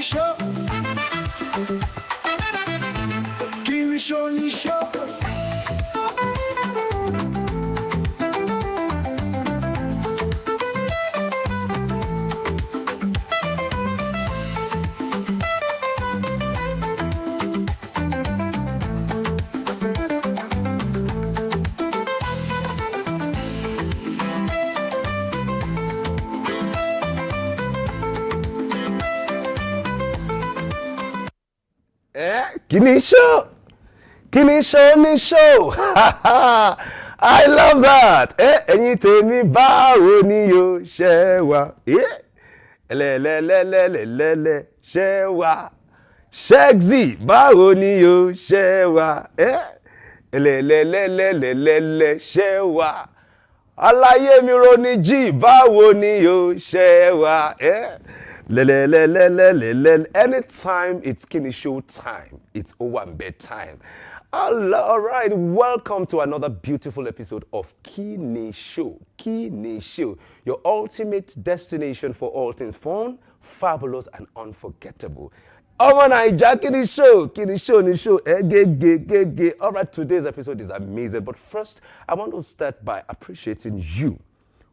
Show. Kini Show. Kini Show. Kini Show. I love that. Ẹ̀yin tèmi báwo ni o ṣe wà? Lẹ́lẹ́lẹ́lẹ́lẹ́lẹ́ ṣe wà. Shexy báwo ni o ṣe wà? Lẹ́lẹ́lẹ́lẹ́lẹ́lẹ́ ṣe wà. Aláyé mi Ronny G báwo ni o ṣe wà? Anytime it's Kini Show time, it's over bedtime. All right, welcome to another beautiful episode of Kini Show. Kini Show, your ultimate destination for all things fun, fabulous, and unforgettable. Ọmọ Naija, Kini Show, Kini Show, ni show. All right, today's episode is amazing. But first, I want to start by appreciating you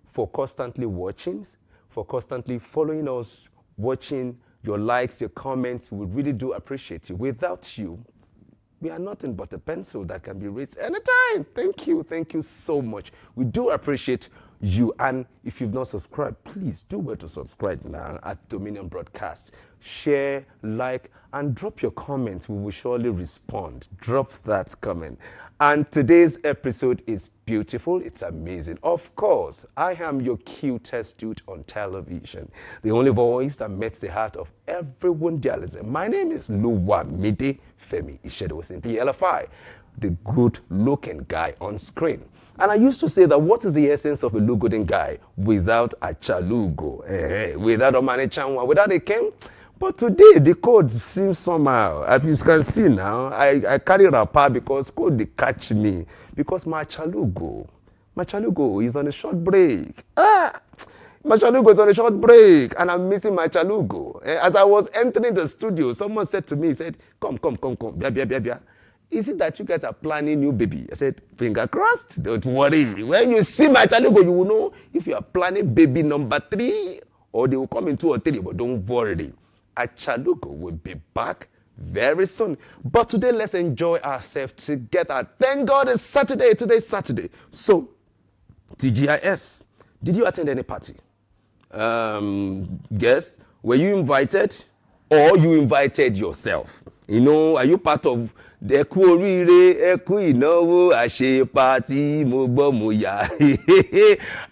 for constantly watching, for constantly following us, watching, your likes, your comments. We really do appreciate you. Without you, we are nothing but a pencil that can be raised anytime. Thank you so much. We do appreciate you. And if you've not subscribed, please do well to subscribe now at Dominion Broadcast. Share, like, and drop your comments. We will surely respond. Drop that comment. And today's episode is beautiful. It's amazing. Of course, I am your cutest dude on television. The only voice that meets the heart of everyone journalism. My name is Luwamide Femi Ishedosin PLFI, the good-looking guy on screen. And I used to say that what is the essence of a good-looking guy without a chalugo, without a manichanwa, without a king? But today, the code seems somehow, as you can see now, I carry rapper because code they catch me. Because my chalugo is on a short break. My chalugo is on a short break, and I'm missing my chalugo. As I was entering the studio, someone said to me, he said, come, bia. Is it that you guys are planning new baby? I said, finger crossed, don't worry. When you see my chalugo, you will know if you are planning baby number 3, or they will come in 2 or 3, but don't worry. Achalugo will be back very soon. But today, let's enjoy ourselves together. Thank God it's Saturday. Today's Saturday. So, TGIS, did you attend any party? Yes. Were you invited? Or you invited yourself? You know, are you part of the party?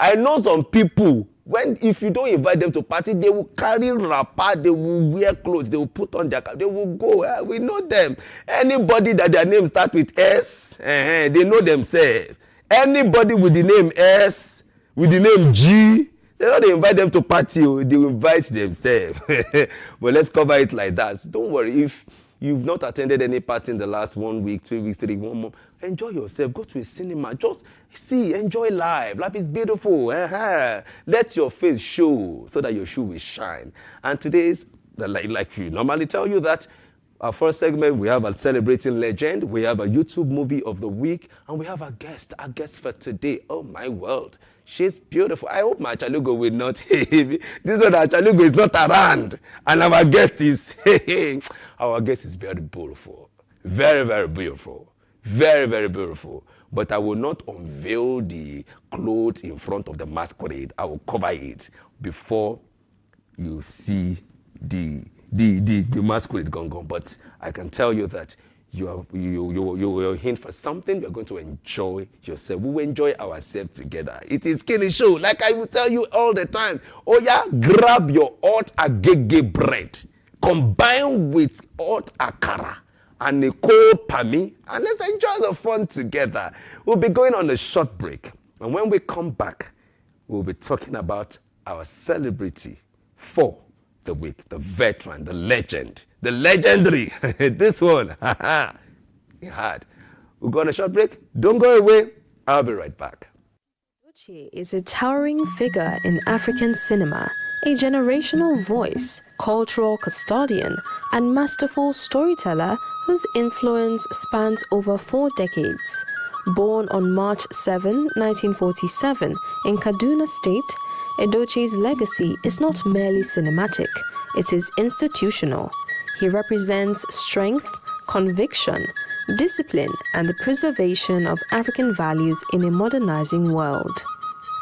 I know some people. If you don't invite them to party, they will carry wrapper, they will wear clothes, they will put on their cap, they will go. We know them. Anybody that their name starts with S, they know themselves. Anybody with the name S, with the name G, they don't invite them to party, they will invite themselves. But let's cover it like that. So don't worry. If you've not attended any party in the last 1 week, 2 weeks, 3, 1 month, enjoy yourself. Go to a cinema. Just see, enjoy life. Life is beautiful. Let your face show so that your shoe will shine. And today's, like we normally tell you that our first segment, we have a celebrating legend. We have a YouTube movie of the week. And we have a guest for today. Oh, my world. She's beautiful. I hope my chalugo will not heavy. This is that chalugo is not around. And our guest is our guest is very beautiful. Very, very beautiful. Very, very beautiful. But I will not unveil the clothes in front of the masquerade. I will cover it before you see the masquerade gone. But I can tell you that you're in for something. You're going to enjoy yourself. We will enjoy ourselves together. It is Kini Show. Like I will tell you all the time. Oh yeah, grab your hot agege bread, combine with hot akara and a cold pami, and let's enjoy the fun together. We'll be going on a short break. And when we come back, we'll be talking about our celebrity for the week, the veteran, the legend, the legendary. This one, he had. We'll go on a short break. Don't go away. I'll be right back. Uche is a towering figure in African cinema. a generational voice, cultural custodian, and masterful storyteller whose influence spans over 4 decades. Born on March 7, 1947, in Kaduna State, Edochie's legacy is not merely cinematic, it is institutional. He represents strength, conviction, discipline, and the preservation of African values in a modernizing world.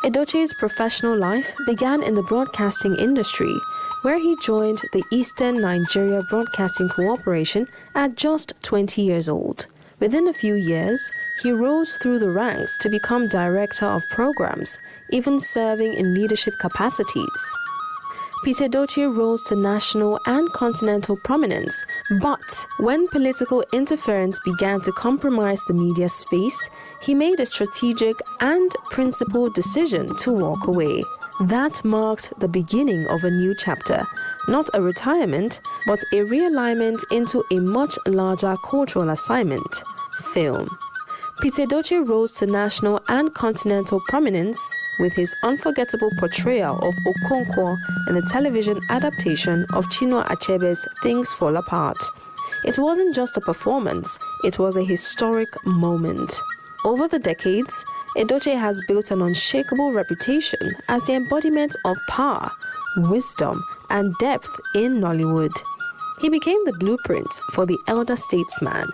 Edochie's professional life began in the broadcasting industry, where he joined the Eastern Nigeria Broadcasting Corporation at just 20 years old. Within a few years, he rose through the ranks to become director of programs, even serving in leadership capacities. Peter Edochie rose to national and continental prominence, but when political interference began to compromise the media space, he made a strategic and principled decision to walk away. That marked the beginning of a new chapter, not a retirement, but a realignment into a much larger cultural assignment, film. Peter Edochie rose to national and continental prominence with his unforgettable portrayal of Okonkwo in the television adaptation of Chinua Achebe's Things Fall Apart. It wasn't just a performance, it was a historic moment. Over the decades, Edochie has built an unshakable reputation as the embodiment of power, wisdom, and depth in Nollywood. He became the blueprint for the elder statesman,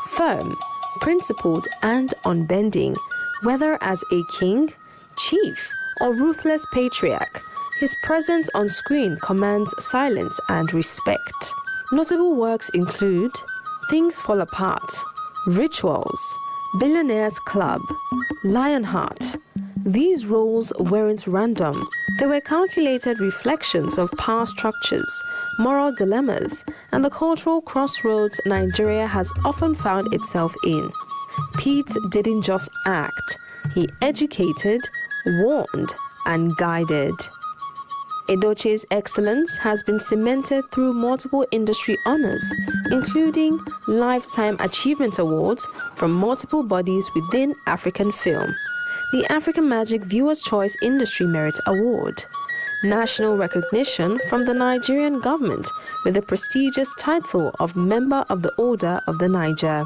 firm, principled, and unbending, whether as a king, chief, or ruthless patriarch. His presence on screen commands silence and respect. Notable works include Things Fall Apart, Rituals, Billionaires Club, Lionheart. These roles weren't random. They were calculated reflections of power structures, moral dilemmas, and the cultural crossroads Nigeria has often found itself in. Pete didn't just act, he educated, warned, and guided. Edochie's excellence has been cemented through multiple industry honors, including Lifetime Achievement Awards from multiple bodies within African film, the African Magic Viewers' Choice Industry Merit Award, national recognition from the Nigerian government with the prestigious title of Member of the Order of the Niger,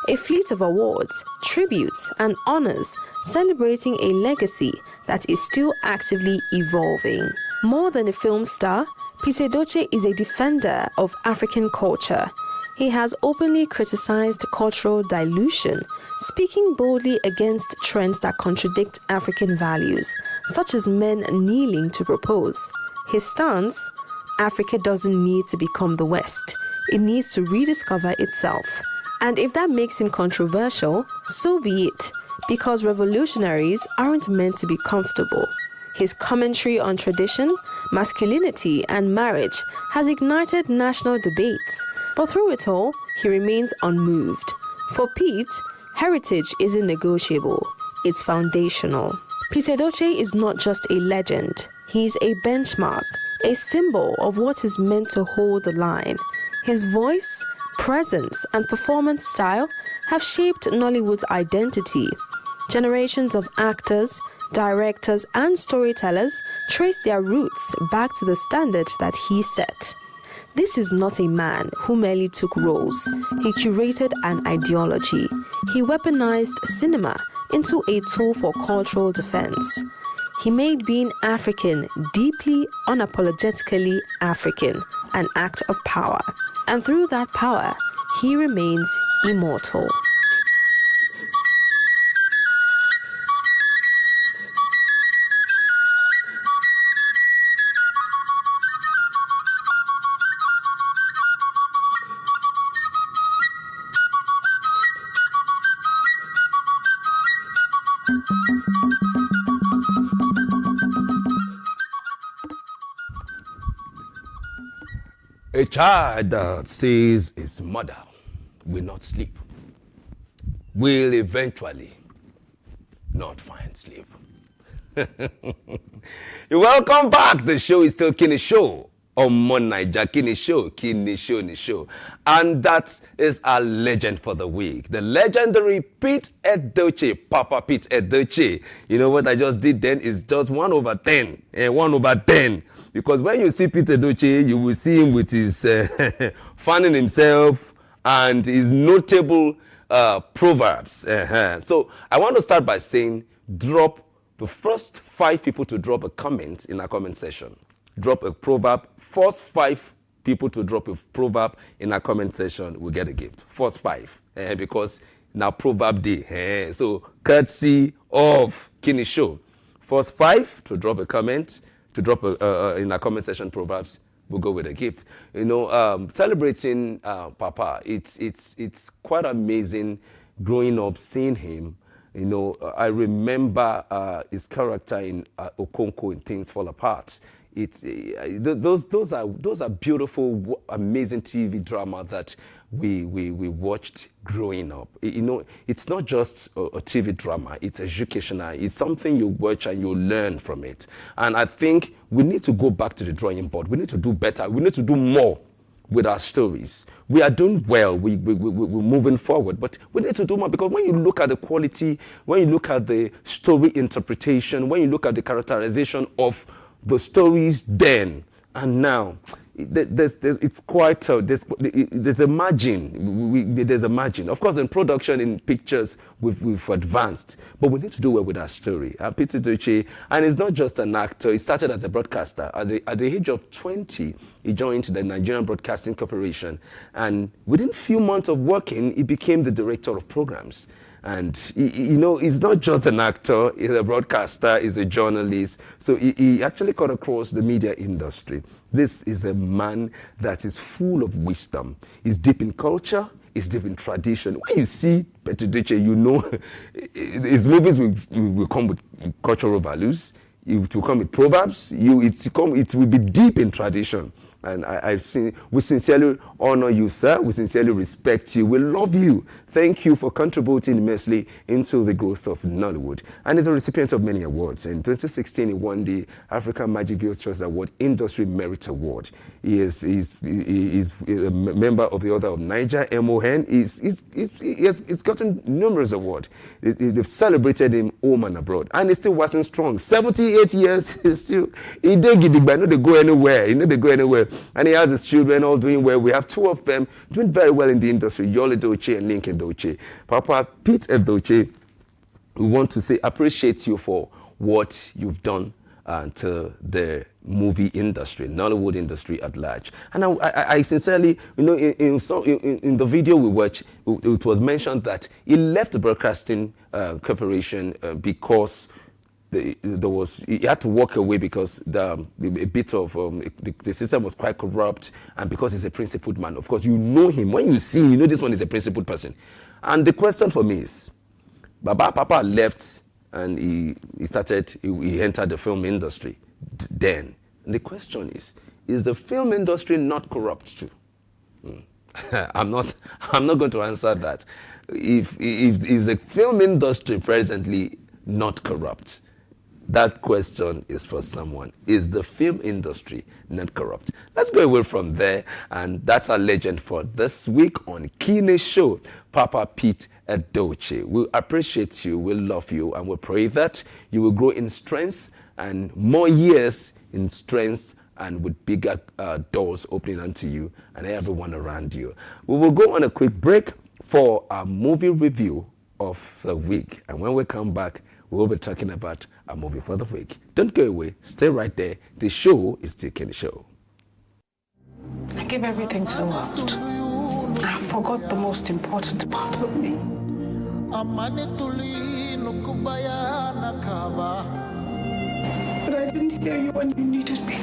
a fleet of awards, tributes, and honors celebrating a legacy that is still actively evolving. More than a film star, Peter Edochie is a defender of African culture. He has openly criticized cultural dilution, speaking boldly against trends that contradict African values, such as men kneeling to propose. His stance: Africa doesn't need to become the West, it needs to rediscover itself. And if that makes him controversial, so be it, because revolutionaries aren't meant to be comfortable. His commentary on tradition, masculinity, and marriage has ignited national debates, but through it all, he remains unmoved. For Pete, heritage isn't negotiable, it's foundational. Peter Edochie is not just a legend, he's a benchmark, a symbol of what is meant to hold the line. His voice, presence, and performance style have shaped Nollywood's identity. Generations of actors, directors, and storytellers trace their roots back to the standard that he set. This is not a man who merely took roles. He curated an ideology. He weaponized cinema into a tool for cultural defense. He made being African deeply, unapologetically African, an act of power. And through that power, he remains immortal. A child that says his mother will not sleep will eventually not find sleep. Welcome back. The show is still Kini Show Omo Naija, Kini Show, Kini Show, Ni Show. And that is our legend for the week. The legendary Pete Edochie, Papa Pete Edochie. You know what I just did then is just 1/10. 1/10. Because when you see Pete Edochie, you will see him with his fanning himself and his notable proverbs. So I want to start by saying, drop the first 5 people to drop a comment in our comment section. Drop a proverb. First 5 people to drop a proverb in our comment section will get a gift. First 5. Because now proverb day. So courtesy of Kini Show. First 5 to drop a comment, to drop in our comment section proverbs, we'll go with a gift. You know, celebrating Papa, it's quite amazing growing up, seeing him. You know, I remember his character in Okonko in Things Fall Apart. It's those are beautiful, amazing TV drama that we watched growing up. You know, it's not just a TV drama. It's educational. It's something you watch and you learn from it. And I think we need to go back to the drawing board. We need to do better. We need to do more with our stories. We are doing well. We're moving forward, but we need to do more, because when you look at the quality, when you look at the story interpretation, when you look at the characterization of the stories then and now, it's quite there's a margin. There's a margin. Of course, in production, in pictures, we've advanced, but we need to do well with our story. Pete Edochie, and he's not just an actor. He started as a broadcaster. At the age of 20, he joined the Nigerian Broadcasting Corporation, and within a few months of working, he became the director of programs. And, you know, he's not just an actor, he's a broadcaster, he's a journalist. So he actually cut across the media industry. This is a man that is full of wisdom. He's deep in culture, he's deep in tradition. When you see Pete Edochie, you know his movies will come with cultural values. It will come with proverbs. It will be deep in tradition. And we sincerely honor you, sir. We sincerely respect you. We love you. Thank you for contributing immensely into the growth of Nollywood. And he's a recipient of many awards. In 2016, he won the African Magic Viewers Choice Award, Industry Merit Award. He's a member of the Order of Niger, MON. He's gotten numerous awards. They've celebrated him home and abroad. And he still wasn't strong. 78 years, he's still, he did get but they go anywhere. You know, they go anywhere. And he has his children all doing well. We have 2 of them doing very well in the industry, Yul Edochie and Link Edochie. Papa Pete Edochie, we want to say appreciate you for what you've done to the movie industry, Nollywood industry at large. And I sincerely, you know, in the video we watched, it was mentioned that he left the broadcasting corporation because he had to walk away because a bit of the system was quite corrupt, and because he's a principled man. Of course, you know him. When you see him, you know this one is a principled person. And the question for me is, Papa left and he entered the film industry then. And the question is the film industry not corrupt too? I'm not going to answer that. If is the film industry presently not corrupt? That question is for someone. Is the film industry not corrupt? Let's go away from there, and that's our legend for this week on Kini Show, Papa Pete Edochie. We appreciate you, we love you, and we pray that you will grow in strength and more years in strength, and with bigger doors opening unto you and everyone around you. We will go on a quick break for our movie review of the week, and when we come back, we'll be talking about a movie for the week. Don't go away. Stay right there. The show is still Kini Show. I gave everything to the world. I forgot the most important part of me. But I didn't hear you when you needed me.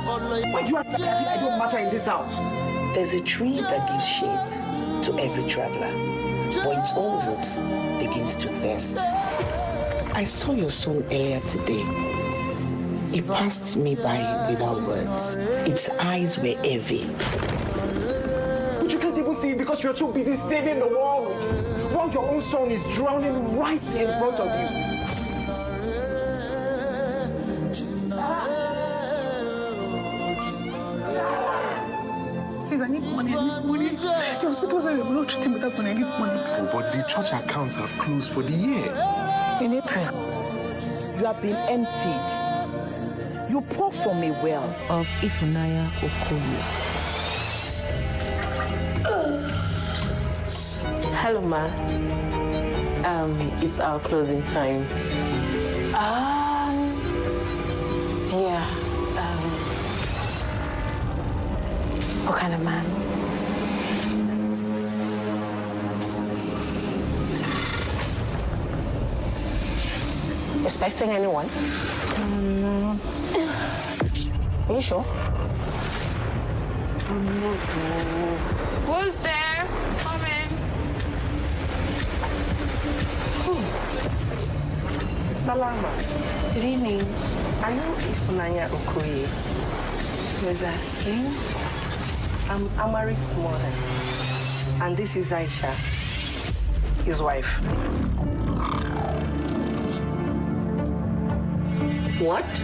Why do you have to say I don't matter in this house? There's a tree that gives shade to every traveler, but its own roots begins to thirst. I saw your son earlier today. He passed me by without words. Its eyes were heavy. But you can't even see it because you're too busy saving the world. while your own son is drowning right in front of you. Please, I need money. The hospital said they will not treat him without money. I need money. Oh, but the church accounts have closed for the year. In April. You have been emptied. You pour from a well of Ifunaya Okoye. Hello, ma. It's our closing time. Yeah. What kind of man? Expecting anyone? No. Are you sure? Who's there? Come in. Salama. Good evening. Are you Ifunanya Okoye? Who's asking? I'm Amari's mother. And this is Aisha, his wife. What?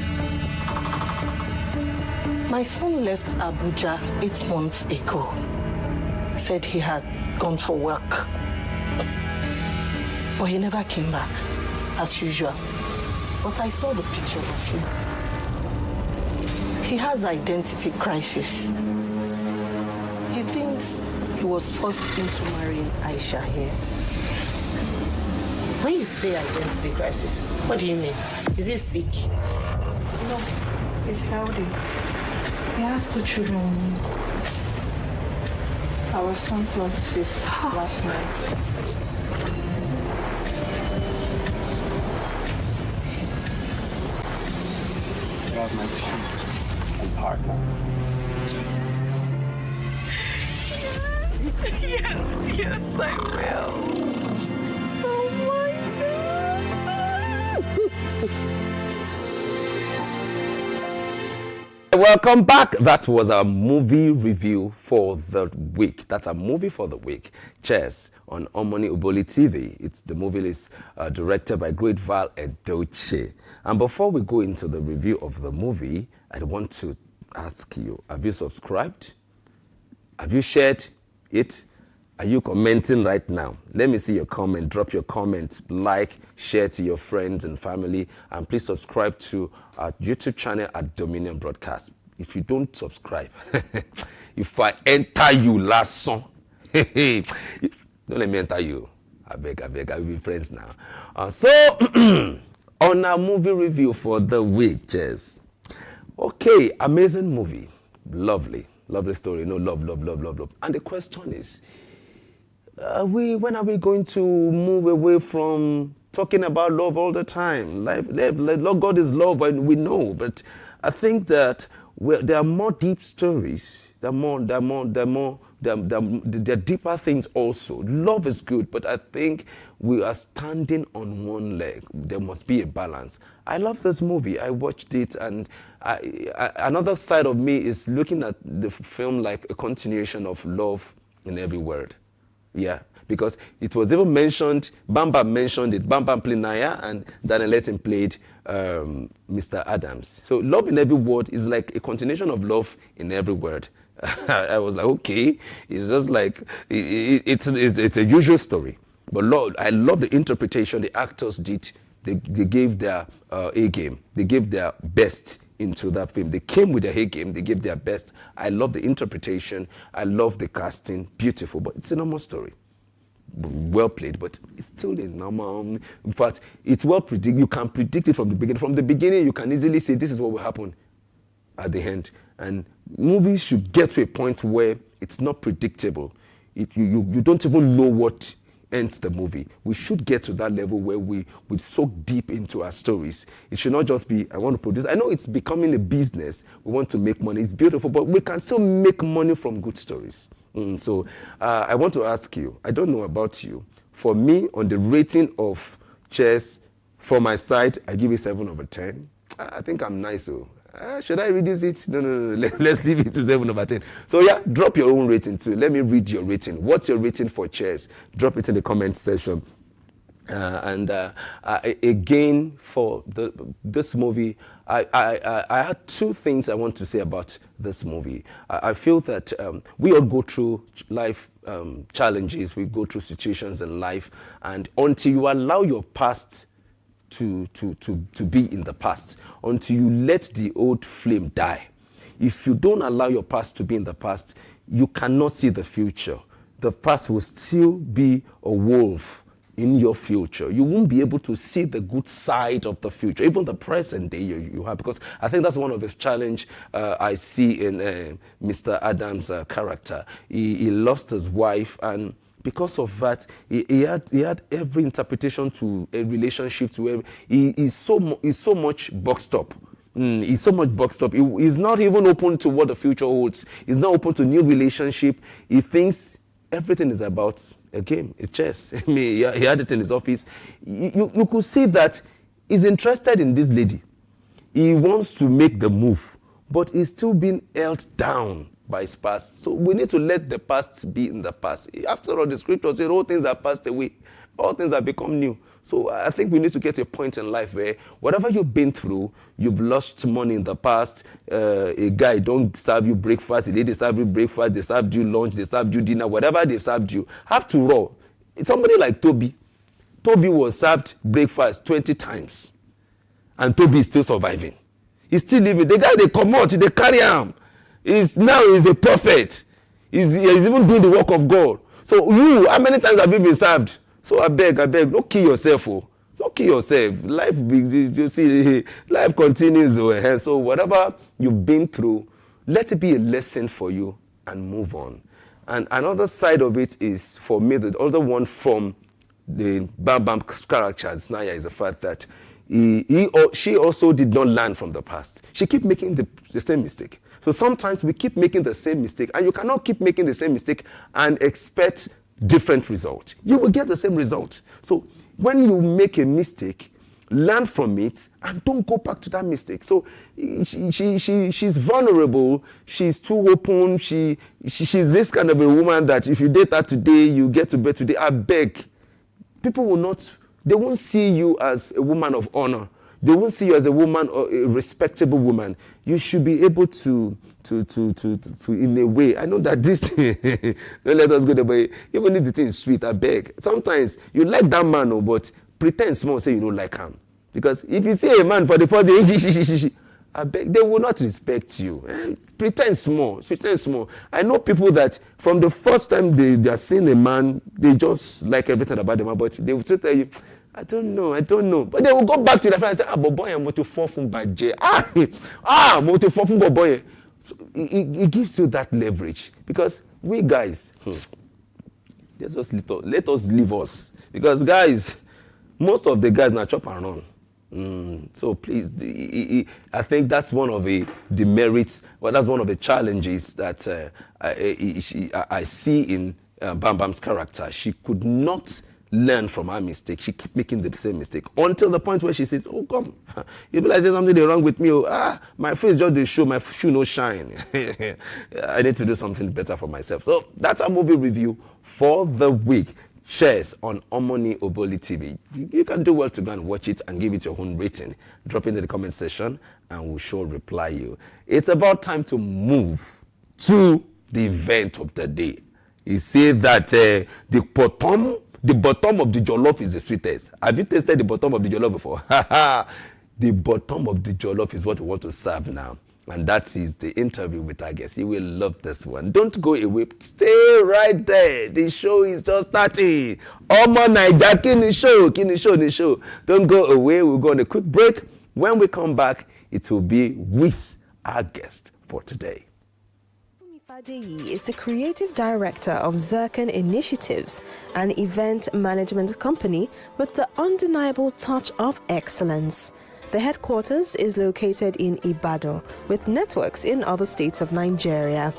My son left Abuja 8 months ago. Said he had gone for work. But he never came back, as usual. But I saw the picture of him. He has identity crisis. He thinks he was forced into marrying Aisha here. When you say identity crisis, what do you mean? Is he sick? No, he's healthy. He has 2 children. Our son turned 6 last night. You have my chief and partner. Yes, I will. Oh my God. Welcome back. That was our movie review for the week. That's a movie for the week. Cheers on Omoni Uboli TV. The movie is directed by Great Val Edochie. And before we go into the review of the movie, I want to ask you, have you subscribed? Have you shared it? Are you commenting right now? Let me see your comment. Drop your comment, like, share to your friends and family, and please subscribe to our YouTube channel at Dominion Broadcast. If you don't subscribe, if I enter you last song, don't let me enter you. I beg, I'll be friends now. So, on our movie review for the week, Jess. Okay, amazing movie. Lovely story. No, love. And the question is, when are we going to move away from talking about love all the time? God is love, and we know. But I think that there are more deep stories. There are deeper things also. Love is good, but I think we are standing on one leg. There must be a balance. I love this movie. I watched it, and another side of me is looking at the film like a continuation of Love in Every Word. Yeah, because it was even mentioned, Bam Bam mentioned it. Bam Bam played Naya, and Daniel Letting played Mr. Adams. So Love in Every Word is like a continuation of Love in Every Word. I was like, okay, it's just like, it's a usual story. But Lord, I love the interpretation the actors did. They gave their A game. They gave their best into that film. They came with their A game. They gave their best. I love the interpretation. I love the casting. Beautiful. But it's a normal story. Well played, but it's still a normal. In fact, it's well predicted. You can predict it from the beginning. From the beginning, you can easily say this is what will happen at the end. And movies should get to a point where it's not predictable. You don't even know what ends the movie. We should get to that level where we soak deep into our stories. It should not just be, I want to produce. I know it's becoming a business. We want to make money. It's beautiful, but we can still make money from good stories. So I want to ask you, I don't know about you. For me, on the rating of Chess, for my side, I give it 7/10. I think I'm nice, though. Should I reduce it? No. Let's leave it to 7/10. So yeah, drop your own rating too. Let me read your rating. What's your rating for Cheers? Drop it in the comment section. Again, for this movie, I had two things I want to say about this movie. I feel that we all go through life challenges, we go through situations in life, and until you allow your past to be in the past, until you let the old flame die, if you don't allow your past to be in the past, you cannot see the future. The past will still be a wolf in your future. You won't be able to see the good side of the future, even the present day you have, because I think that's one of the challenge I see in Mr. Adams' character. He lost his wife, and because of that, he had every interpretation to a relationship to where he's so much boxed up. He's so much boxed up. He's not even open to what the future holds. He's not open to new relationship. He thinks everything is about a game. It's chess. I mean, he had it in his office. You could see that he's interested in this lady. He wants to make the move, but he's still being held down by his past. So we need to let the past be in the past. After all, the scripture says all things are passed away. All things have become new. So I think we need to get to a point in life where whatever you've been through, you've lost money in the past, a guy don't serve you breakfast, a lady serve you breakfast, they served you lunch, they served you dinner, whatever they served you, have to roll. Somebody like Toby was served breakfast 20 times, and Toby is still surviving. He's still living. The guy, they come out, they carry him. He's a prophet. He's even doing the work of God. So you, how many times have you been served? So I beg, don't kill yourself. Don't kill yourself. Life, you see, life continues. So whatever you've been through, let it be a lesson for you and move on. And another side of it is, for me, the other one from the Bam Bam character, Naya, is the fact that she also did not learn from the past. She kept making the same mistake. So sometimes we keep making the same mistake, and you cannot keep making the same mistake and expect different result. You will get the same result. So when you make a mistake, learn from it and don't go back to that mistake. So she's vulnerable. She's too open. She's this kind of a woman that if you date her today, you get to bed today. I beg, people they won't see you as a woman of honor. They won't see you as a woman or a respectable woman. You should be able to in a way. I know that this don't let us go there, but even if the thing is sweet, I beg. Sometimes you like that man, but pretend small, say you don't like him. Because if you see a man for the first day, I beg, they will not respect you. Pretend small. I know people that from the first time they are seeing a man, they just like everything about the man, but they will still tell you, I don't know. But they will go back to their friend and say, boy, I'm going to fall from Baje. I'm going to fall from boy. So it gives you that leverage. Because we guys, let us leave us. Because guys, most of the guys now chop and run. So please, I think that's one of the demerits, well, that's one of the challenges that I see in Bam Bam's character. She could not learn from her mistake. She keep making the same mistake until the point where she says, oh, come, you realize there's something wrong with me. My face just the show, my shoe no shine. I need to do something better for myself. So that's our movie review for the week. Shares on Omoni Oboli TV. You can do well to go and watch it and give it your own rating. Drop it in the comment section and we'll sure reply you. It's about time to move to the event of the day. You see that the bottom of the jollof is the sweetest. Have you tasted the bottom of the jollof before? The bottom of the jollof is what we want to serve now. And that is the interview with our guest. You will love this one. Don't go away. Stay right there. The show is just starting. Omo Naija, Kini Show. Don't go away. We'll go on a quick break. When we come back, it will be with our guest for today. Adeyi is the creative director of Zircon Initiatives, an event management company with the undeniable touch of excellence. The headquarters is located in Ibadan, with networks in other states of Nigeria.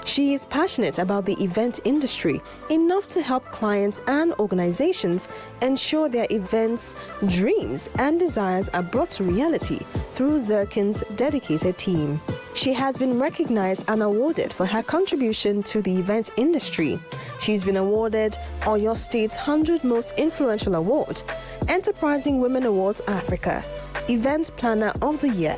She is passionate about the event industry enough to help clients and organizations ensure their events, dreams, and desires are brought to reality through Zircon's dedicated team. She has been recognized and awarded for her contribution to the event industry. She's been awarded Oyo State's 100 Most Influential Award, Enterprising Women Awards Africa, Event Planner of the Year,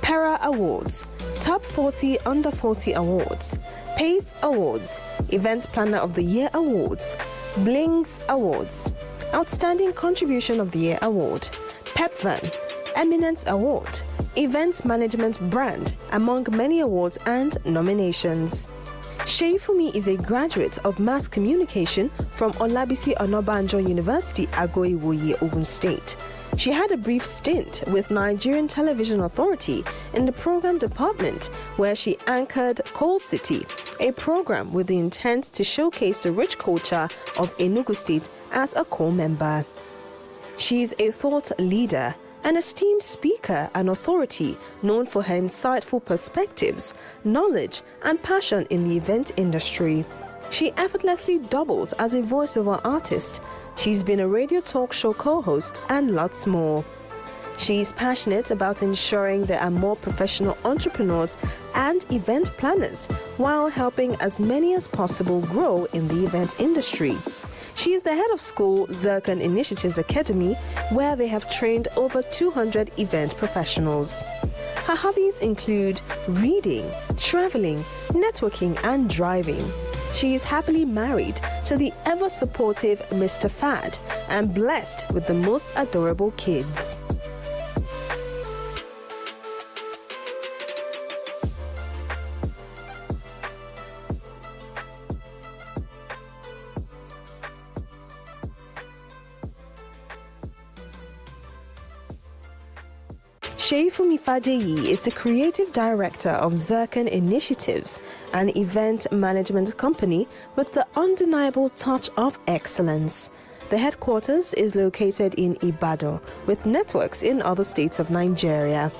Para Awards, Top 40 Under 40 Awards, PACE Awards, Event Planner of the Year Awards, Blings Awards, Outstanding Contribution of the Year Award, PEPVAN, Eminence Award, Events Management Brand, among many awards and nominations. Sheifumi is a graduate of Mass Communication from Olabisi Onabanjo University, Agoiwoye, Ogun State. She had a brief stint with Nigerian Television Authority in the program department, where she anchored Coal City, a program with the intent to showcase the rich culture of Enugu State as a core member. She is a thought leader, an esteemed speaker and authority known for her insightful perspectives, knowledge, and passion in the event industry. She effortlessly doubles as a voiceover artist. She's been a radio talk show co-host and lots more. She is passionate about ensuring there are more professional entrepreneurs and event planners while helping as many as possible grow in the event industry. She is the head of school Zircon Initiatives Academy, where they have trained over 200 event professionals. Her hobbies include reading, traveling, networking, and driving. She is happily married to the ever-supportive Mr. Fad and blessed with the most adorable kids. Sheifumi Fadeyi is the creative director of Zircon Initiatives, an event management company with the undeniable touch of excellence. The headquarters is located in Ibadan, with networks in other states of Nigeria.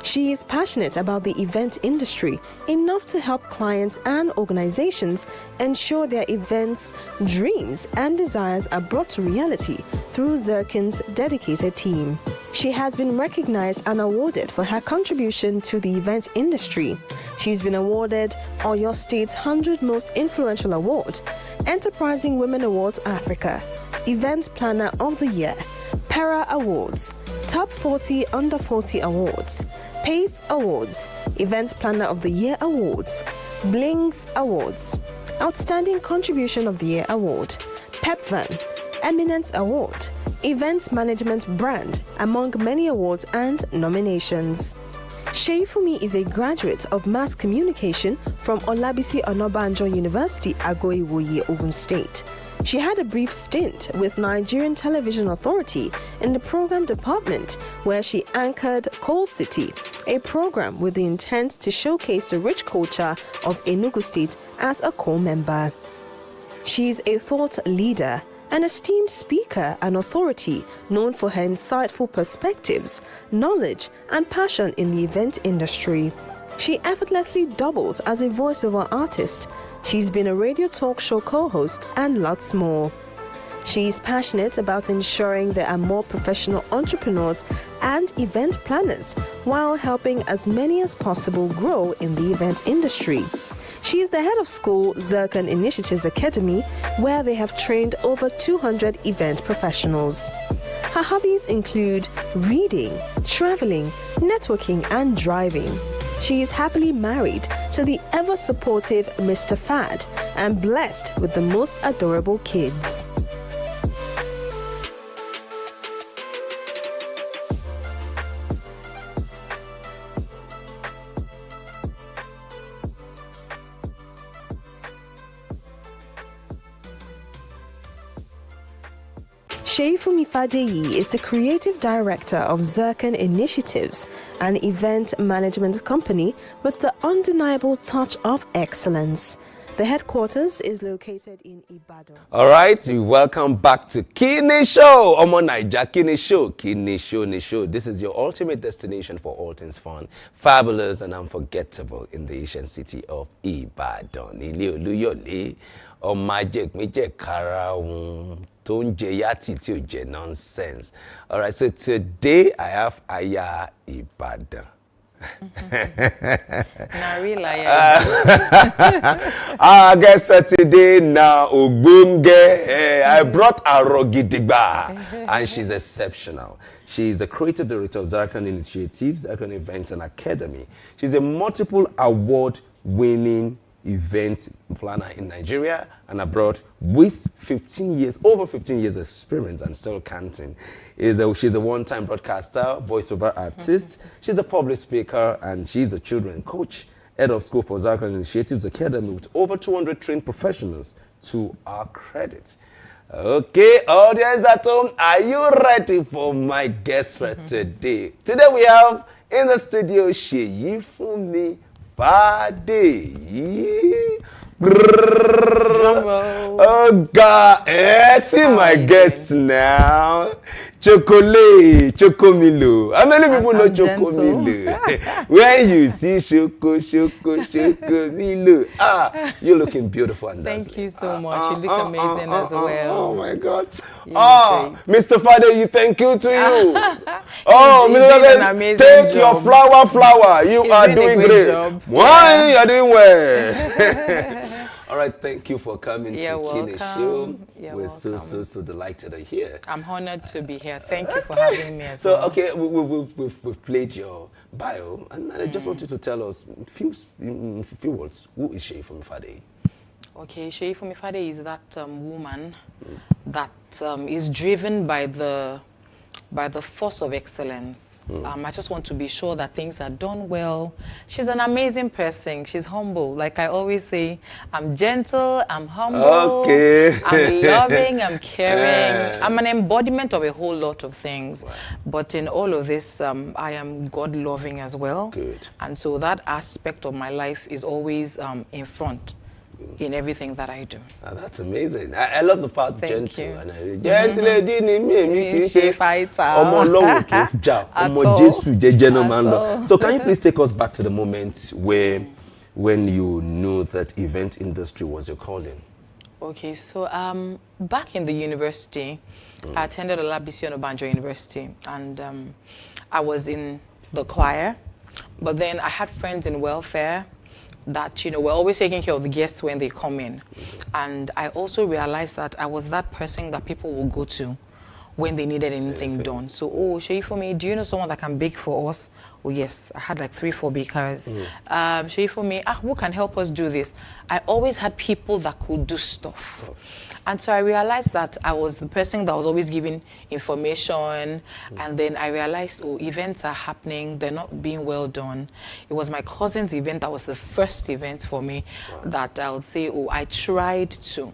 She is passionate about the event industry enough to help clients and organizations ensure their events, dreams, and desires are brought to reality through Zircon's dedicated team. She has been recognized and awarded for her contribution to the event industry. She's been awarded Oyo State's 100 Most Influential Award, Enterprising Women Awards Africa, Event Planner of the Year, Para Awards, Top 40 Under 40 Awards, PACE Awards, Event Planner of the Year Awards, Blings Awards, Outstanding Contribution of the Year Award, PEPVAN, Eminence Award, Events Management Brand, among many awards and nominations. Sheifumi is a graduate of Mass Communication from Olabisi Onabanjo University, Agoiwoye, Ogun State. She had a brief stint with Nigerian Television Authority in the program department, where she anchored Coal City, a program with the intent to showcase the rich culture of Enugu State as a core member. She is a thought leader, an esteemed speaker and authority known for her insightful perspectives, knowledge, and passion in the event industry. She effortlessly doubles as a voiceover artist. She's been a radio talk show co-host and lots more. She is passionate about ensuring there are more professional entrepreneurs and event planners while helping as many as possible grow in the event industry. She is the head of school Zircon Initiatives Academy, where they have trained over 200 event professionals. Her hobbies include reading, traveling, networking, and driving. She is happily married to the ever-supportive Mr. Fad and blessed with the most adorable kids. Sheifumi Fadeyi is the creative director of Zircon Initiatives, an event management company with the undeniable touch of excellence. The headquarters is located in Ibadan. All right, welcome back to Kini Show. Omo Naija, Kini Show. Kini Show, Ni Show. This is your ultimate destination for all things fun, fabulous, and unforgettable in the ancient city of Ibadan. Ile Oluyole, Omajek, Meje Karawun, Tonje Yati, Tioje nonsense. All right, so today I have Aya Ibadan. Our guest for today now Ogbonge. I brought Arogidigba, and she's exceptional. She is the creative director of Zarkan Initiatives, Zarkan Events and Academy. She's a multiple award-winning event planner in Nigeria and abroad with over 15 years experience and still counting. She's a one-time broadcaster, voiceover artist. She's a public speaker, and she's a children coach, head of school for Zarkan Initiatives Academy with over 200 trained professionals to our credit. Okay, audience at home, are you ready for my guest for today? Today we have in the studio Sheyi Fumi Fade. Oh God, see my guests now. Chocomilo. How many people know Chocomilo? When you see Chocomilo, you're looking beautiful and dazzling. Thank you so much. You look amazing as well. Oh my God. Mr. Fade, you thank you to you. Mr. Fade, take your flower. You are doing great. Why? You are doing well. All right, thank you for coming to Kini Show. We're so delighted to hear. I'm honored to be here. Thank you for having me as well. So, okay, we've played your bio, and I just want you to tell us a few words. Who is Sheyi Fumi Fade? Okay, Sheyi Fumi Fade is that woman that is driven by the force of excellence. I just want to be sure that things are done well. She's an amazing person. She's humble. Like I always say, I'm gentle, I'm humble, I'm loving, I'm caring. I'm an embodiment of a whole lot of things. Wow. But in all of this, I am God-loving as well. Good. And so that aspect of my life is always in front in everything that I do. That's amazing. I love the part gentle. And gentle lady ni me fighter. So can you please take us back to the moment when you knew that event industry was your calling? Okay, so back in the university, I attended Olabisi Onabanjo University, and I was in the choir, but then I had friends in welfare that, we're always taking care of the guests when they come in. And I also realized that I was that person that people will go to when they needed anything done. So, Sheyi Fumi, do you know someone that can bake for us? Oh yes, I had like 3-4 bakers. Sheyi Fumi, who can help us do this? I always had people that could do stuff. And so I realized that I was the person that was always giving information. And then I realized, events are happening. They're not being well done. It was my cousin's event that was the first event for me that I would say, I tried to,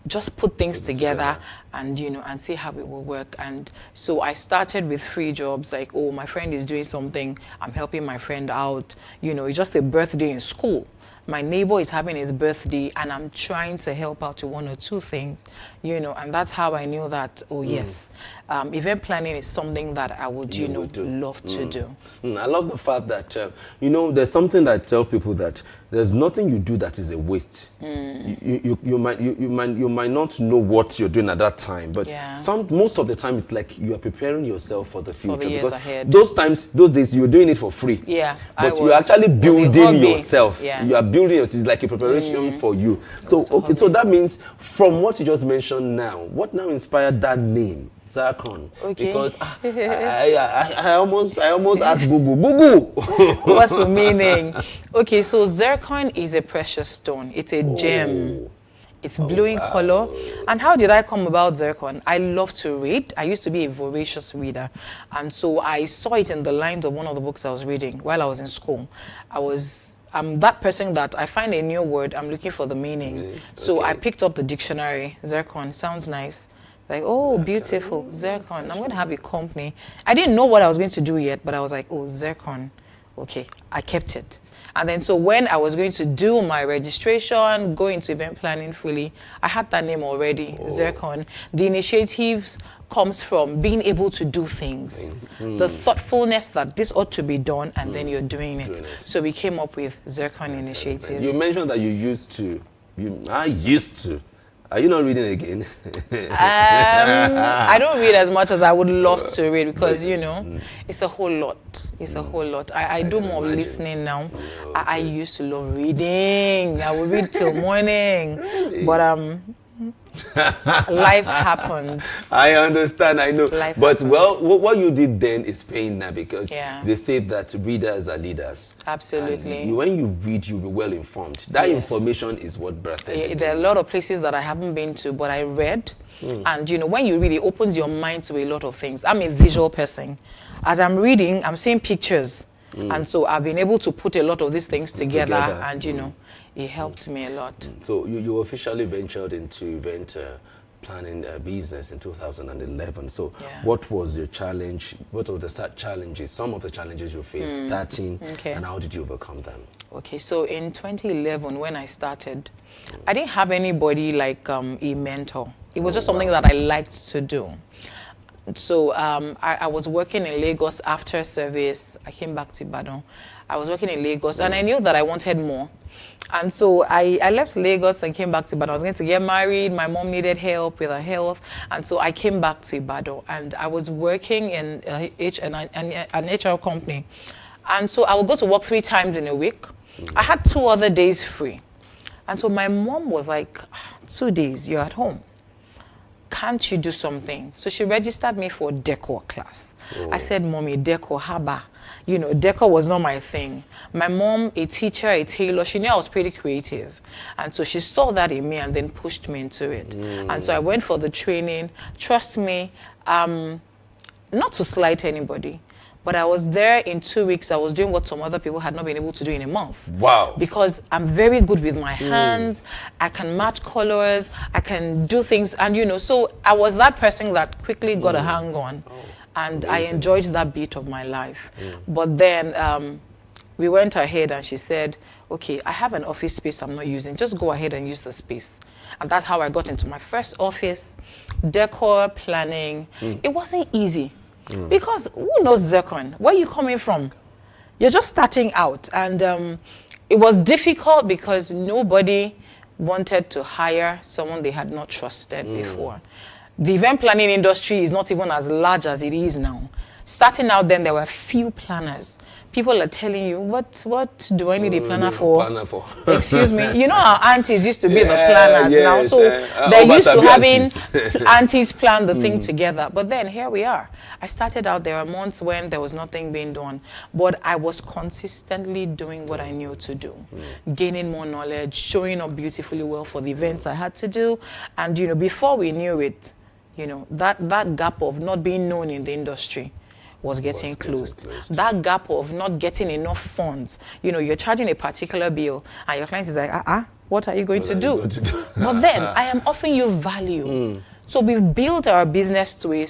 just put things together and, and see how it will work. And so I started with free jobs, like, my friend is doing something. I'm helping my friend out. It's just a birthday in school. My neighbor is having his birthday, and I'm trying to help out to 1 or 2 things, and that's how I knew that, yes, event planning is something that I would, love to do. I love the fact that, there's something that I tell people that there's nothing you do that is a waste. You might not know what you're doing at that time, but most of the time it's like you are preparing yourself for the future. For the years ahead. Those days you were doing it for free. Yeah, but you're actually building yourself. Yeah. You are building yourself. It's like a preparation for you. So so that means from what you just mentioned now, what now inspired that name? Zarkon. Okay. Because I almost asked Bugu. What's the meaning? Okay, so Zarkon is a precious stone. It's a gem. It's blue in color. And how did I come about Zarkon? I love to read. I used to be a voracious reader. And so I saw it in the lines of one of the books I was reading while I was in school. I'm that person that I find a new word, I'm looking for the meaning. So I picked up the dictionary. Zarkon sounds nice. Like, beautiful, Zarkon. I'm going to have a company. I didn't know what I was going to do yet, but I was like, Zarkon. Okay, I kept it. And then so when I was going to do my registration, go into event planning fully, I had that name already, Zircon. The initiatives comes from being able to do things, the thoughtfulness that this ought to be done, and then you're doing it. So we came up with Zircon Initiatives. You mentioned that you used to. I used to. Are you not reading again? I don't read as much as I would love to read because, you know, it's a whole lot. It's a whole lot. I do more listening now. I used to love reading. I would read till morning. But life happened. I understand, I know. Life but happened. well, what you did then is paying now because Yeah. they say that readers are leaders. Absolutely. And when you read, you'll be well informed. That information is what birthed it. There are a lot of places that I haven't been to, but I read. And, you know, when you read, it opens your mind to a lot of things. I'm a visual person. As I'm reading, I'm seeing pictures. And so I've been able to put a lot of these things together. And, you know, it helped me a lot. So you officially ventured into event planning business in 2011. So what was your challenge? What were the challenges? Some of the challenges you faced starting, and how did you overcome them? Okay, so in 2011, when I started, I didn't have anybody like a mentor. It was just something that I liked to do. So I was working in Lagos after service. I came back to Ibadan. I was working in Lagos, and I knew that I wanted more. And so I left Lagos and came back to Ibadan. I was going to get married. My mom needed help with her health. And so I came back to Ibadan. And I was working in an HR company. And so I would go to work 3 times in a week. I had 2 other days free. And so my mom was like, 2 days, you're at home. Can't you do something? So she registered me for decor class. I said, Mommy, decor, haba. You know, decor was not my thing. My mom, a teacher, a tailor, she knew I was pretty creative. And so she saw that in me and then pushed me into it. And so I went for the training. Trust me, not to slight anybody, but I was there in 2 weeks. I was doing what some other people had not been able to do in a month. Wow. Because I'm very good with my hands. I can match colors. I can do things. And, you know, so I was that person that quickly got a hang on. And I enjoyed that bit of my life. But then we went ahead and she said, okay, I have an office space I'm not using. Just go ahead and use the space. And that's how I got into my first office, decor, planning. It wasn't easy. Because who knows Zircon? Where are you coming from? You're just starting out. And it was difficult because nobody wanted to hire someone they had not trusted before. The event planning industry is not even as large as it is now. Starting out then, there were few planners. People are telling you, what do I need a planner for? Excuse me. You know our aunties used to be the planners now. So they're used to having aunties plan the thing together. But then here we are. I started out, there were months when there was nothing being done. But I was consistently doing what I knew to do. Gaining more knowledge, showing up beautifully well for the events I had to do. And, you know, before we knew it, you know, that gap of not being known in the industry was getting closed. That gap of not getting enough funds. You know, you're charging a particular bill and your client is like, what are you going to do? But then I am offering you value. So we've built our business to a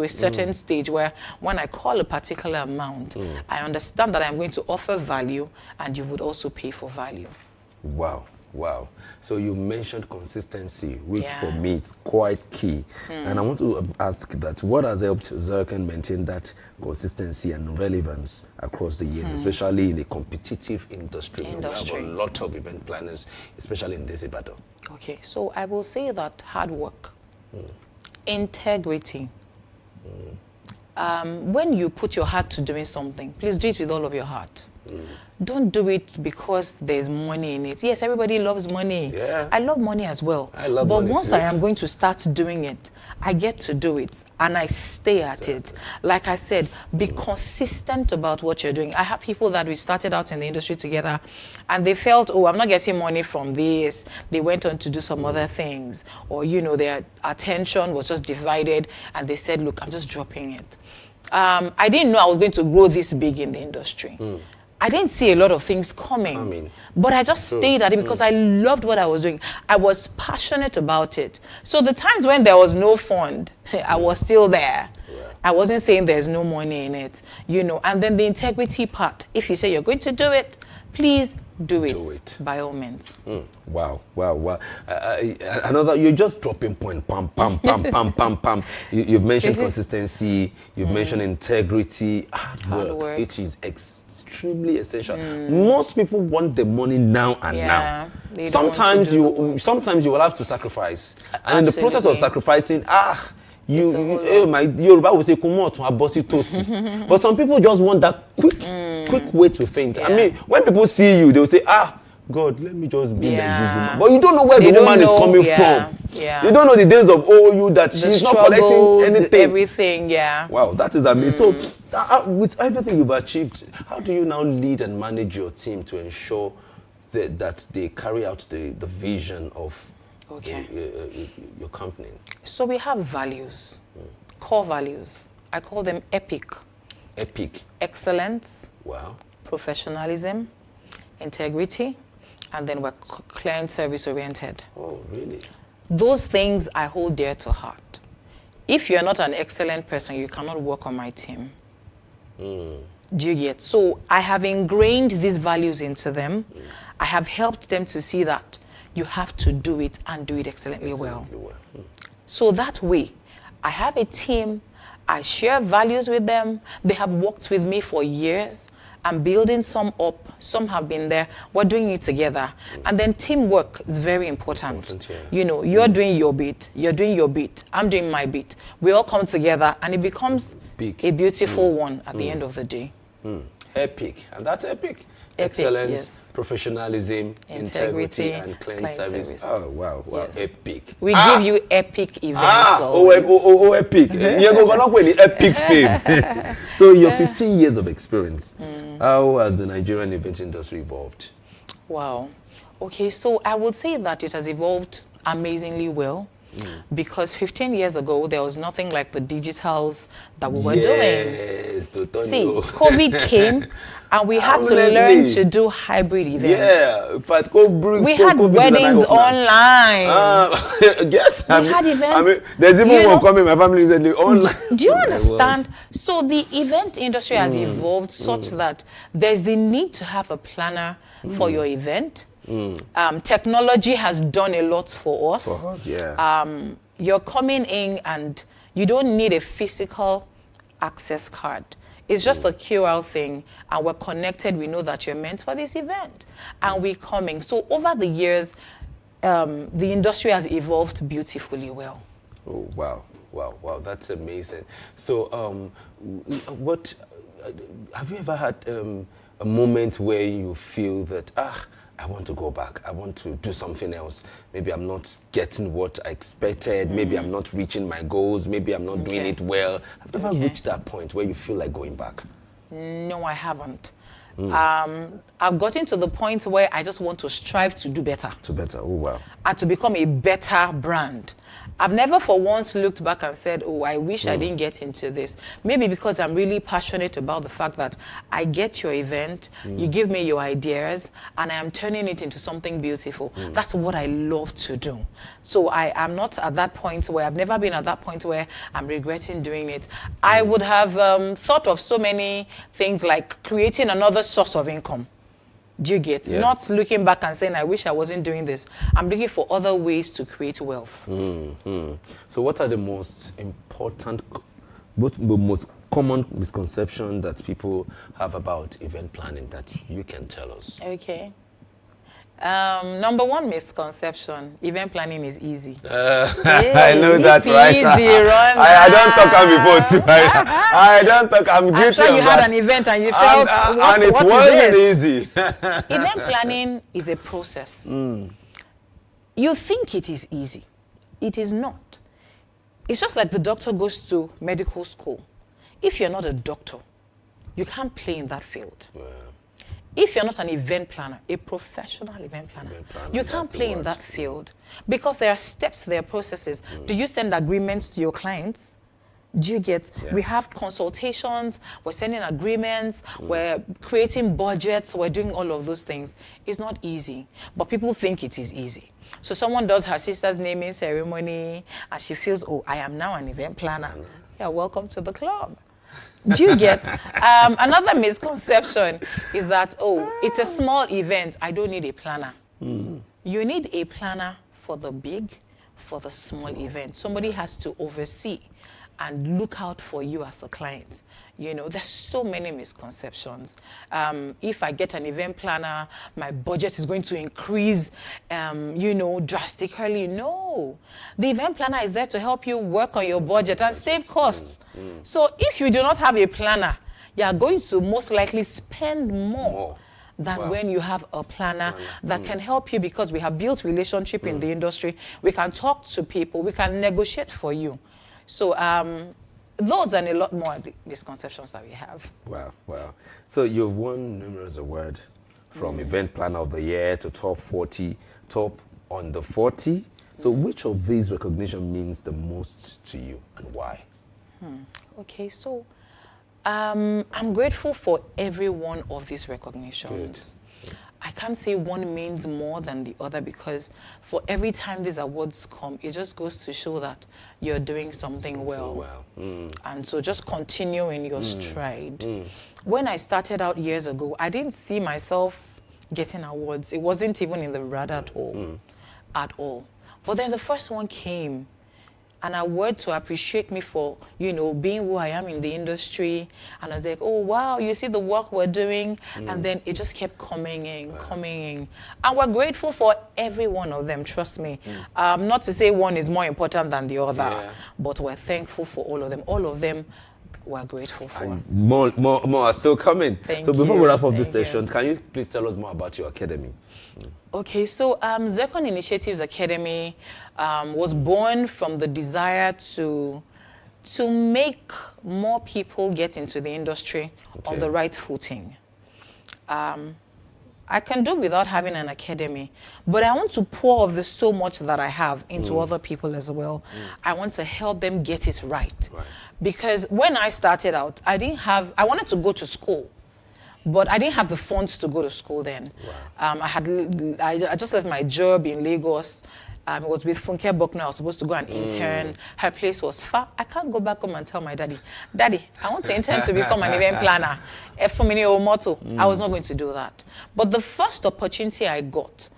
certain stage where when I call a particular amount, I understand that I'm going to offer value and you would also pay for value. Wow. Wow. So you mentioned consistency, which for me is quite key. And I want to ask that what has helped Zircon maintain that consistency and relevance across the years, especially in a competitive industry. We have a lot of event planners, especially in this Ibadan. Okay, so I will say that hard work, integrity. When you put your heart to doing something, please do it with all of your heart. Don't do it because there's money in it. Yes, everybody loves money. Yeah. I love money as well. I love but money once too. I am going to start doing it, I get to do it and I stay at it. Like I said, be consistent about what you're doing. I have people that we started out in the industry together and they felt, oh, I'm not getting money from this. They went on to do some other things. Or, you know, their attention was just divided and they said, look, I'm just dropping it. I didn't know I was going to grow this big in the industry. I didn't see a lot of things coming, but I just stayed at it because I loved what I was doing. I was passionate about it. So the times when there was no fund, I was still there. I wasn't saying there's no money in it, you know. And then the integrity part. If you say you're going to do it, please do it. By all means. Wow. Another, you're just dropping point. Pam, pam, pam, pam, pam, pam. You've mentioned consistency. You've mentioned integrity, hard work. Which is extremely essential. Most people want the money now and now. Sometimes you will have to sacrifice, and in the process of sacrificing, my Yoruba will say, but some people just want that quick way to faint. I mean, when people see you, they will say, God, let me just be like this woman. But you don't know where the woman is coming from. Yeah. You don't know the days of you that she's not collecting anything. Everything, Wow, that is amazing. So, with everything you've achieved, how do you now lead and manage your team to ensure that they carry out the vision of your company? So we have values, core values. I call them EPIC. EPIC. Excellence. Wow. Professionalism, integrity, and then we're client service oriented. Oh, really? Those things I hold dear to heart. If you're not an excellent person, you cannot work on my team. Do you get? So I have ingrained these values into them. I have helped them to see that you have to do it and do it excellently well. So that way, I have a team, I share values with them. They have worked with me for years. I'm building some up, some have been there. We're doing it together. And then teamwork is very important. You know, you're doing your bit, you're doing your bit, I'm doing my bit. We all come together and it becomes a beautiful one at the end of the day. Epic, and that's epic. Excellence, professionalism, integrity, and client service. Oh, wow, Yes. Epic. We give you epic events. Epic. You're going to win the epic fame. So, your 15 years of experience, how has the Nigerian event industry evolved? Wow. Okay, so I would say that it has evolved amazingly well. Because 15 years ago, there was nothing like the digitals that we were doing. See, COVID came and we had to learn to do hybrid events. But we had weddings online. Yes, we had events. There's even one coming, my family is online. Do you understand? So the event industry has evolved such that there's the need to have a planner for your event. Technology has done a lot for us. You're coming in and you don't need a physical access card. It's just a QR thing, and we're connected. We know that you're meant for this event, and we're coming. So over the years, the industry has evolved beautifully well. Oh, wow, that's amazing. So what have you ever had a moment where you feel that I want to go back, I want to do something else? Maybe I'm not getting what I expected, maybe I'm not reaching my goals, maybe I'm not doing it well. Have you ever reached that point where you feel like going back? No, I haven't. I've gotten to the point where I just want to strive to do better. Oh, wow. And to become a better brand. I've never for once looked back and said, oh, I wish I didn't get into this. Maybe because I'm really passionate about the fact that I get your event, you give me your ideas, and I am turning it into something beautiful. That's what I love to do. So I am not at that point where, I've never been at that point where I'm regretting doing it. I would have thought of so many things like creating another source of income. Do you get? Not looking back and saying, I wish I wasn't doing this. I'm looking for other ways to create wealth. So what are the most important, the most common misconception that people have about event planning that you can tell us? Okay. Number one misconception, event planning is easy. I know that, right? I don't talk before too. I don't talk, I'm guilty I'm sure you had an event and you felt, and it wasn't easy. Event planning is a process. You think it is easy. It is not. It's just like the doctor goes to medical school. If you're not a doctor, you can't play in that field. If you're not an event planner, a professional event planner, you can't play in that field because there are steps, there are processes. Do you send agreements to your clients? Do you get? We have consultations, we're sending agreements, we're creating budgets, we're doing all of those things. It's not easy, but people think it is easy. So someone does her sister's naming ceremony, and she feels, oh, I am now an event planner. Yeah, welcome to the club. Do you get? Another misconception is that, oh, it's a small event. I don't need a planner. You need a planner for the big, for the small event. Somebody has to oversee and look out for you as the client. You know, there's so many misconceptions. If I get an event planner, my budget is going to increase, you know, drastically. No. The event planner is there to help you work on your budget and save costs. So if you do not have a planner, you are going to most likely spend more than when you have a planner that can help you, because we have built relationship in the industry. We can talk to people. We can negotiate for you. So those and a lot more misconceptions that we have. Wow, wow. So you've won numerous awards, from Event Planner of the Year to Top 40, Top Under 40. So which of these recognition means the most to you, and why? Okay, so I'm grateful for every one of these recognitions. I can't say one means more than the other, because for every time these awards come, it just goes to show that you're doing something well. And so just continue in your stride. When I started out years ago, I didn't see myself getting awards. It wasn't even in the radar at all. But then the first one came, an award to appreciate me for, you know, being who I am in the industry. And I was like, oh, wow, you see the work we're doing? And then it just kept coming in. And we're grateful for every one of them, trust me. Not to say one is more important than the other, but we're thankful for all of them. All of them we're grateful for. And more are still coming. So before we wrap up this session, can you please tell us more about your academy? Okay, so Zircon Initiatives Academy was born from the desire to make more people get into the industry on the right footing. I can do without having an academy, but I want to pour of the so much that I have into other people as well. I want to help them get it right. Because when I started out, I wanted to go to school, but I didn't have the funds to go to school then. I just left my job in Lagos. It was with Funke Buckner. I was supposed to go and intern. Her place was far. I can't go back home and tell my daddy, Daddy, I want to intern to become an event planner. I was not going to do that. But the first opportunity I got,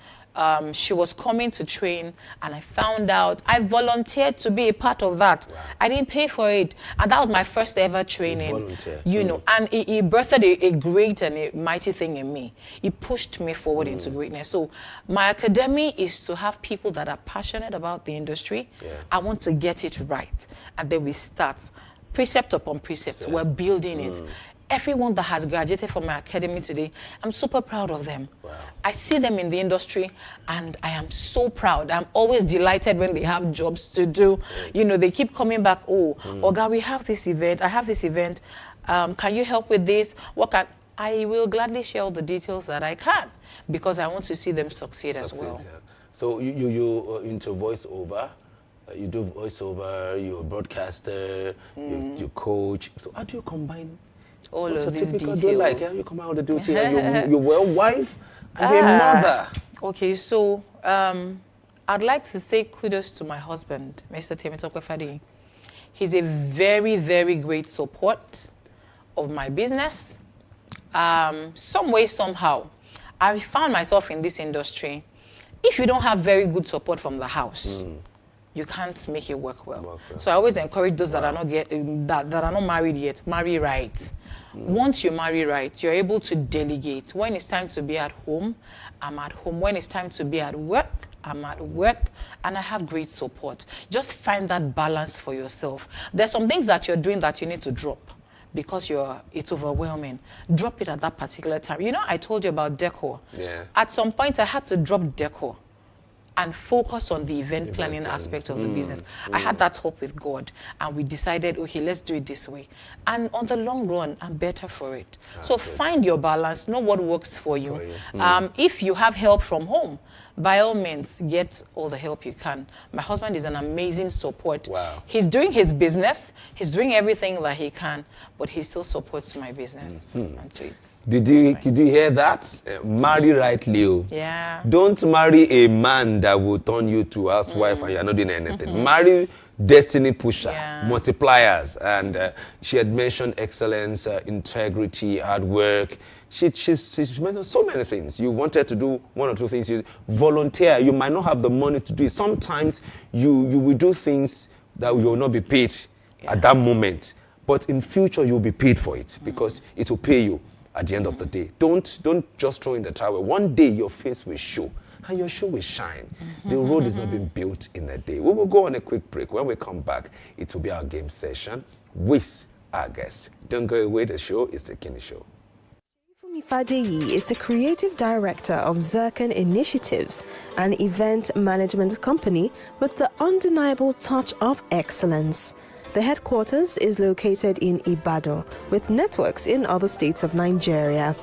she was coming to train, and I found out. I volunteered to be a part of that. I didn't pay for it, and that was my first ever training. You know, and it birthed a great and a mighty thing in me. It pushed me forward into greatness. So my academy is to have people that are passionate about the industry. I want to get it right, and then we start precept upon precept. We're building it. Everyone that has graduated from my academy today, I'm super proud of them. I see them in the industry, and I am so proud. I'm always delighted when they have jobs to do. You know, they keep coming back, oh, Oga, we have this event. I have this event. Can you help with this? I will gladly share all the details that I can, because I want to see them succeed as well. So you're into voiceover. You do voiceover, you're a broadcaster, you coach. So how do you combine all of these details? You come out of the duty, and you're a wife and you're a mother. Okay, so I'd like to say kudos to my husband, Mr. Temitope Fadi. He's a very, very great support of my business. Some way, somehow, I found myself in this industry. If you don't have very good support from the house, you can't make it work well. So I always encourage those that are not that are not married yet, marry right. Once you marry right, you're able to delegate. When it's time to be at home, I'm at home. When it's time to be at work, I'm at work, and I have great support. Just find that balance for yourself. There's some things that you're doing that you need to drop because it's overwhelming. Drop it at that particular time. You know, I told you about decor. At some point, I had to drop decor and focus on the event planning aspect of the business. I had that talk with God, and we decided, okay, let's do it this way. And on the long run, I'm better for it. So find your balance, know what works for you. If you have help from home, by all means, get all the help you can. My husband is an amazing support. Wow. He's doing his business. He's doing everything that he can, but he still supports my business. And so Did you hear that? Marry rightly. Oh. Yeah. Don't marry a man that will turn you to housewife and you're not doing anything. Marry destiny pusher, multipliers. And she had mentioned excellence, integrity, hard work. She's mentioned so many things. You wanted to do one or two things. You volunteer. You might not have the money to do it. Sometimes you will do things that you will not be paid at that moment. But in future, you'll be paid for it because it will pay you at the end of the day. Don't just throw in the towel. One day, your face will show and your show will shine. The road is not being built in a day. We will go on a quick break. When we come back, it will be our game session with our guests. Don't go away. The show is the Kini Show. Fadeyi is the creative director of Zircon Initiatives, an event management company with the undeniable touch of excellence. The headquarters is located in Ibadan, with networks in other states of Nigeria.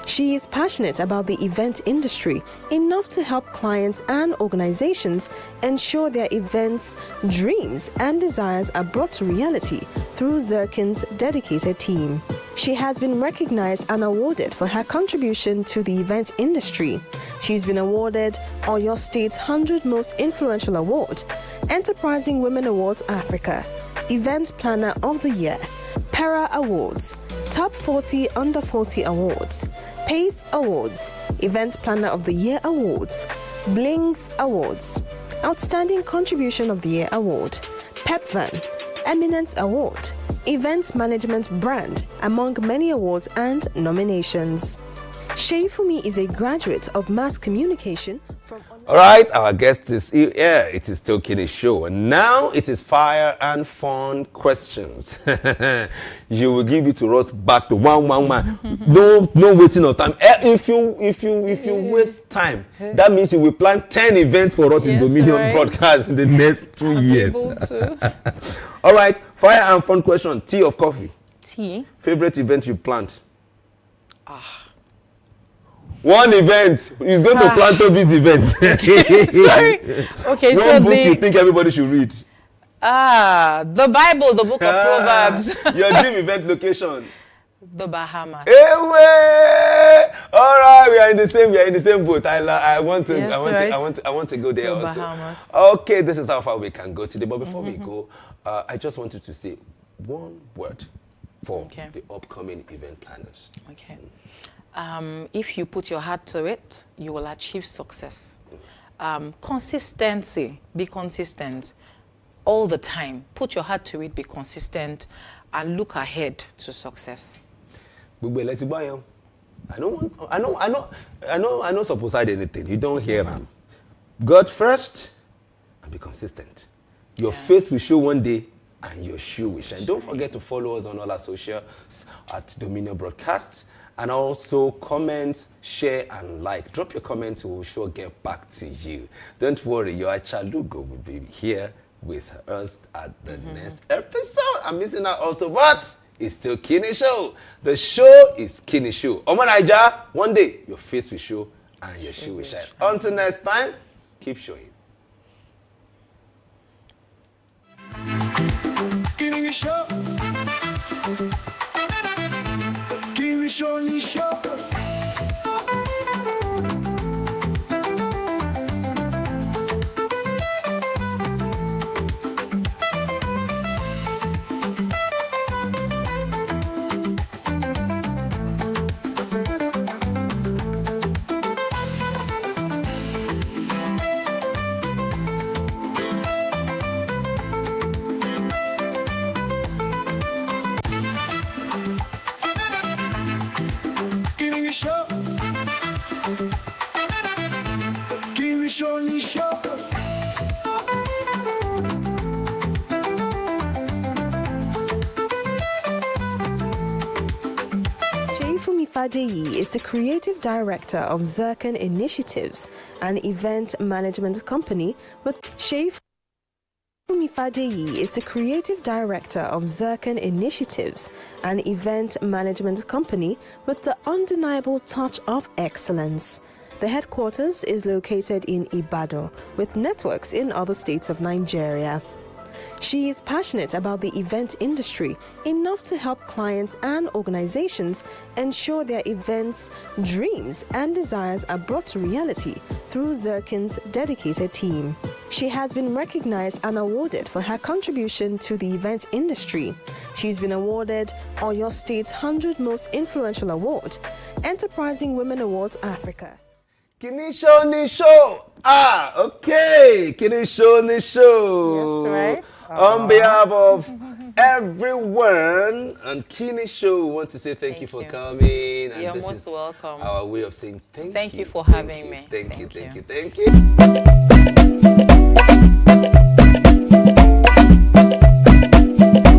She is passionate about the event industry, enough to help clients and organizations ensure their events, dreams, and desires are brought to reality through Zircon's dedicated team. She has been recognized and awarded for her contribution to the event industry. She's been awarded Oyo State's 100 Most Influential Award, Enterprising Women Awards Africa, Event Planner of the Year, Para Awards, Top 40 Under 40 Awards, PACE Awards, Event Planner of the Year Awards, Blings Awards, Outstanding Contribution of the Year Award, PepVan, Eminence Award, Event Management Brand, among many awards and nominations. Sheifumi is a graduate of mass communication from... All right, our guest is here. Yeah, it is still Kini Show. And now it is fire and fun questions. You will give it to us back to one. No wasting of time. If you waste time, that means you will plan 10 events for us in Dominion broadcast in the next 2 years. All right, fire and fun question. Tea or coffee? Tea. Favorite event you planned? One event is going to plan Toby's event. Sorry. Okay, One so book you think everybody should read? The Bible, the book of Proverbs. Your dream event location? The Bahamas. Away! All right, we are in the same boat. I want to go there The also. Bahamas. Okay, this is how far we can go today. But before we go, I just wanted to say one word for the upcoming event planners. Okay. If you put your heart to it, you will achieve success. Consistency, be consistent all the time. Put your heart to it, be consistent, and look ahead to success. I know suppose I anything. You don't hear them. God first and be consistent. Your face will show one day and your shoe will shine. Don't forget to follow us on all our socials at Dominion Broadcast. And also comment, share, and like. Drop your comments, we will sure get back to you. Don't worry, your Chalugo will be here with us at the next episode. I'm missing out also, but it's still Kini Show. The show is Kini Show. Omo Naija, one day your face will show and your shoe will shine. Until next time, keep showing. Kini Show. Kini Show. Kini Show. Sheifumi Fadeyi is the creative director of Zircon Initiatives, an event management company with Sheifumi Fadeyi is the creative director of Zircon Initiatives, an event management company with the undeniable touch of excellence. The headquarters is located in Ibadan, with networks in other states of Nigeria. She is passionate about the event industry, enough to help clients and organizations ensure their events, dreams, and desires are brought to reality through Zirkin's dedicated team. She has been recognized and awarded for her contribution to the event industry. She's been awarded Oyo State's 100 Most Influential Award, Enterprising Women Awards Africa. Kini Show. Ah, okay. Kini Show. Yes, right. On behalf of everyone on Kini Show, we want to say thank you for coming. And You're this most is welcome. our way of saying thank you. Thank you for having me. Thank you. Thank you. Thank you.